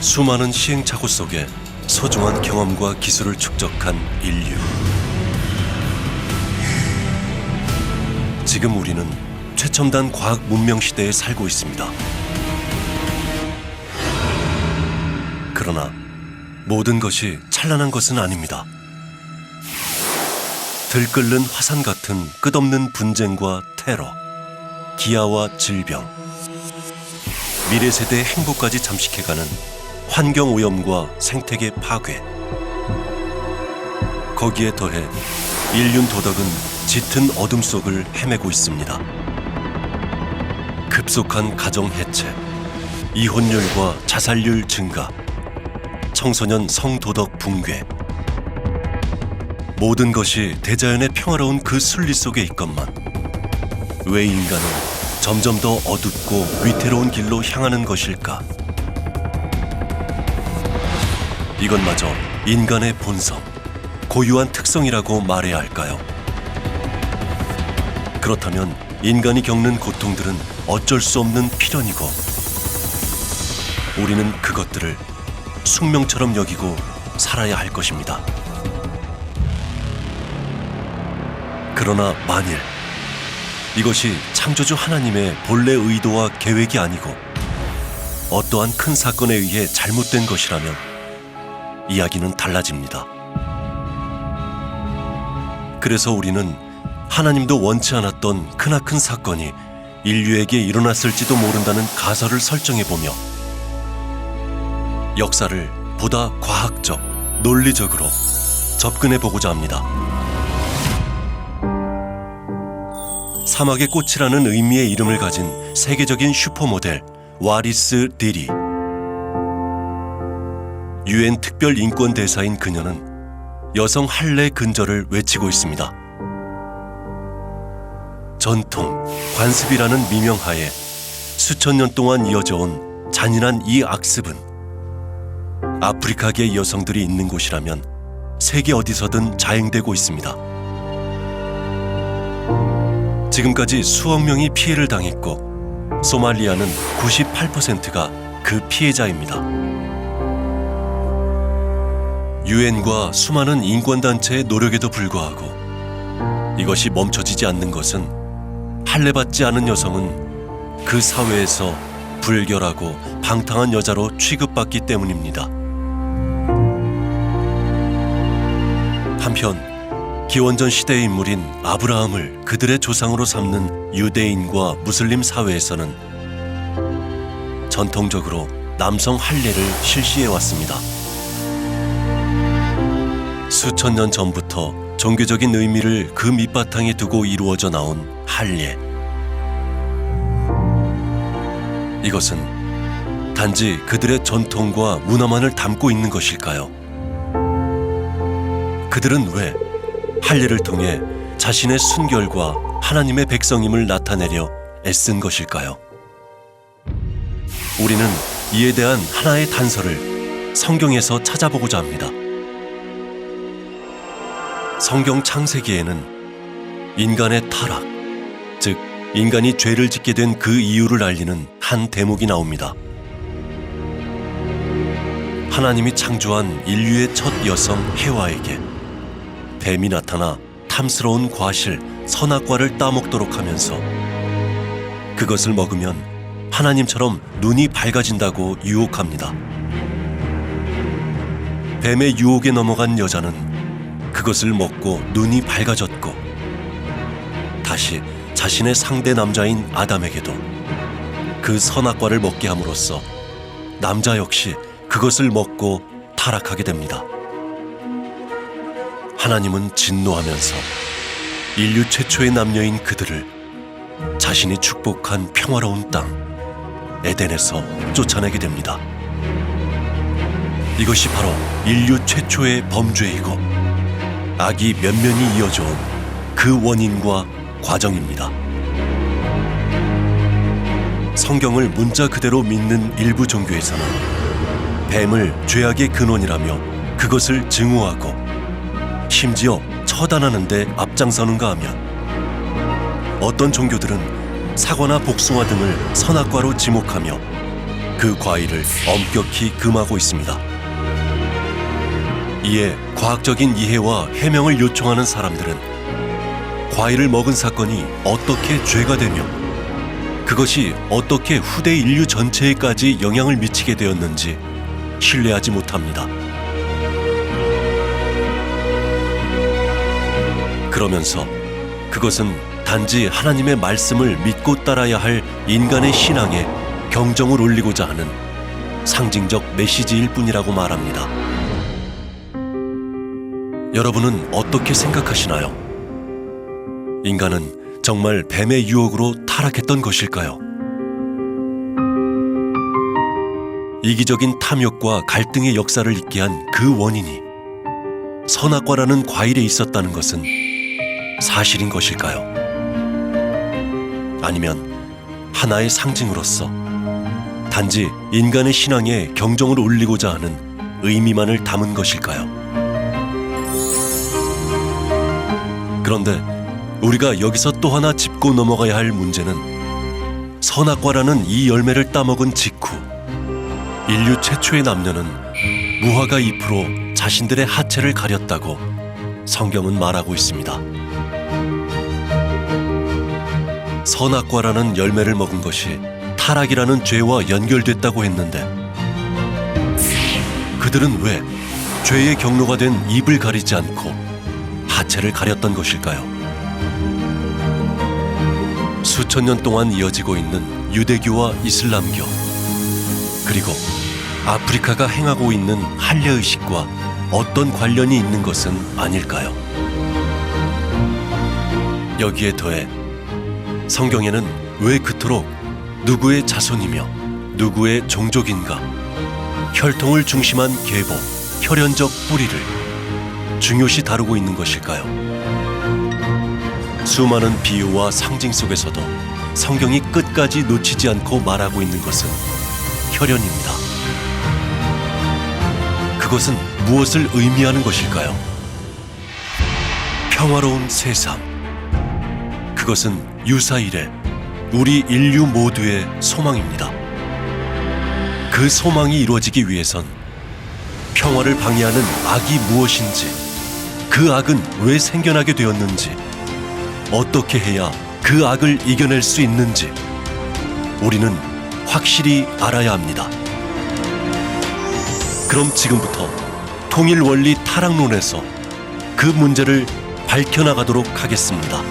수많은 시행착오 속에 소중한 경험과 기술을 축적한 인류. 지금 우리는 최첨단 과학 문명 시대에 살고 있습니다. 그러나 모든 것이 찬란한 것은 아닙니다. 들끓는 화산 같은 끝없는 분쟁과 테러, 기아와 질병, 미래 세대의 행복까지 잠식해가는 환경 오염과 생태계 파괴. 거기에 더해 인륜 도덕은 짙은 어둠 속을 헤매고 있습니다. 급속한 가정 해체, 이혼율과 자살률 증가, 청소년 성도덕 붕괴. 모든 것이 대자연의 평화로운 그 순리 속에 있건만 왜 인간은 점점 더 어둡고 위태로운 길로 향하는 것일까? 이것마저 인간의 본성, 고유한 특성이라고 말해야 할까요? 그렇다면 인간이 겪는 고통들은 어쩔 수 없는 필연이고 우리는 그것들을 숙명처럼 여기고 살아야 할 것입니다. 그러나 만일 이것이 창조주 하나님의 본래 의도와 계획이 아니고 어떠한 큰 사건에 의해 잘못된 것이라면 이야기는 달라집니다. 그래서 우리는 하나님도 원치 않았던 크나큰 사건이 인류에게 일어났을지도 모른다는 가설을 설정해보며 역사를 보다 과학적, 논리적으로 접근해보고자 합니다. 사막의 꽃이라는 의미의 이름을 가진 세계적인 슈퍼모델 와리스 디리. UN 특별 인권 대사인 그녀는 여성 할례 근절을 외치고 있습니다. 전통, 관습이라는 미명하에 수천 년 동안 이어져 온 잔인한 이 악습은 아프리카계 여성들이 있는 곳이라면 세계 어디서든 자행되고 있습니다. 지금까지 수억 명이 피해를 당했고 소말리아는 98%가 그 피해자입니다. 유엔과 수많은 인권단체의 노력에도 불구하고 이것이 멈춰지지 않는 것은 할례받지 않은 여성은 그 사회에서 불결하고 방탕한 여자로 취급받기 때문입니다. 한편 기원전 시대의 인물인 아브라함을 그들의 조상으로 삼는 유대인과 무슬림 사회에서는 전통적으로 남성 할례를 실시해왔습니다. 수천 년 전부터 종교적인 의미를 그 밑바탕에 두고 이루어져 나온 할례. 이것은 단지 그들의 전통과 문화만을 담고 있는 것일까요? 그들은 왜 할례를 통해 자신의 순결과 하나님의 백성임을 나타내려 애쓴 것일까요? 우리는 이에 대한 하나의 단서를 성경에서 찾아보고자 합니다. 성경 창세기에는 인간의 타락, 즉 인간이 죄를 짓게 된 그 이유를 알리는 한 대목이 나옵니다. 하나님이 창조한 인류의 첫 여성 해와에게 뱀이 나타나 탐스러운 과실, 선악과를 따먹도록 하면서 그것을 먹으면 하나님처럼 눈이 밝아진다고 유혹합니다. 뱀의 유혹에 넘어간 여자는 그것을 먹고 눈이 밝아졌고 다시 자신의 상대 남자인 아담에게도 그 선악과를 먹게 함으로써 남자 역시 그것을 먹고 타락하게 됩니다. 하나님은 진노하면서 인류 최초의 남녀인 그들을 자신이 축복한 평화로운 땅 에덴에서 쫓아내게 됩니다. 이것이 바로 인류 최초의 범죄이고 악이 면면이 이어져온 그 원인과 과정입니다. 성경을 문자 그대로 믿는 일부 종교에서는 뱀을 죄악의 근원이라며 그것을 증오하고 심지어 처단하는 데 앞장서는가 하면 어떤 종교들은 사과나 복숭아 등을 선악과로 지목하며 그 과일을 엄격히 금하고 있습니다. 이에 과학적인 이해와 해명을 요청하는 사람들은 과일을 먹은 사건이 어떻게 죄가 되며 그것이 어떻게 후대 인류 전체에까지 영향을 미치게 되었는지 신뢰하지 못합니다. 그러면서 그것은 단지 하나님의 말씀을 믿고 따라야 할 인간의 신앙에 경정을 올리고자 하는 상징적 메시지일 뿐이라고 말합니다. 여러분은 어떻게 생각하시나요? 인간은 정말 뱀의 유혹으로 타락했던 것일까요? 이기적인 탐욕과 갈등의 역사를 있게 한 그 원인이 선악과라는 과일에 있었다는 것은 사실인 것일까요? 아니면 하나의 상징으로서 단지 인간의 신앙에 경종을 울리고자 하는 의미만을 담은 것일까요? 그런데 우리가 여기서 또 하나 짚고 넘어가야 할 문제는 선악과라는 이 열매를 따먹은 직후 인류 최초의 남녀는 무화과 잎으로 자신들의 하체를 가렸다고 성경은 말하고 있습니다. 선악과라는 열매를 먹은 것이 타락이라는 죄와 연결됐다고 했는데 그들은 왜 죄의 경로가 된 입을 가리지 않고 하체를 가렸던 것일까요? 수천 년 동안 이어지고 있는 유대교와 이슬람교 그리고 아프리카가 행하고 있는 할례의식과 어떤 관련이 있는 것은 아닐까요? 여기에 더해 성경에는 왜 그토록 누구의 자손이며 누구의 종족인가 혈통을 중심한 계보, 혈연적 뿌리를 중요시 다루고 있는 것일까요? 수많은 비유와 상징 속에서도 성경이 끝까지 놓치지 않고 말하고 있는 것은 혈연입니다. 그것은 무엇을 의미하는 것일까요? 평화로운 세상. 그것은 유사일에 우리 인류 모두의 소망입니다. 그 소망이 이루어지기 위해선 평화를 방해하는 악이 무엇인지, 그 악은 왜 생겨나게 되었는지, 어떻게 해야 그 악을 이겨낼 수 있는지 우리는 확실히 알아야 합니다. 그럼 지금부터 통일 원리 타락론에서 그 문제를 밝혀나가도록 하겠습니다.